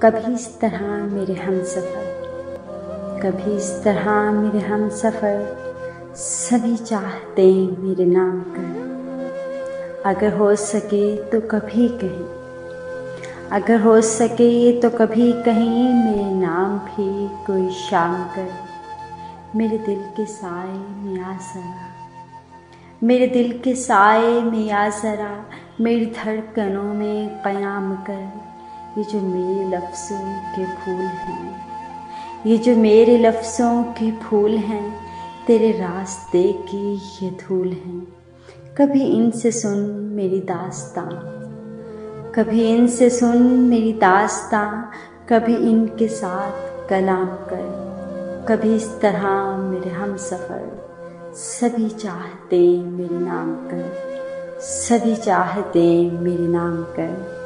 कभी इस तरह मेरे हमसफ़र, कभी इस तरह मेरे हमसफ़र, सभी चाहते मेरे नाम कर। अगर हो सके तो कभी कहीं, अगर हो सके तो कभी कहीं मेरे नाम भी कोई शाम कर। मेरे दिल के साए में आ ज़रा, मेरे दिल के साए में आ ज़रा, मेरी धड़कनों में क़याम कर। ये जो मेरे लफ्ज़ों के फूल हैं, ये जो मेरे लफ्ज़ों के फूल हैं, तेरे रास्ते की ये धूल हैं। कभी इनसे सुन मेरी दास्तां, कभी इनसे सुन मेरी दास्तां, कभी इनके साथ कलाम कर। कभी इस तरह मेरे हमसफ़र, सभी चाहते मेरे नाम कर, सभी चाहते मेरे नाम कर।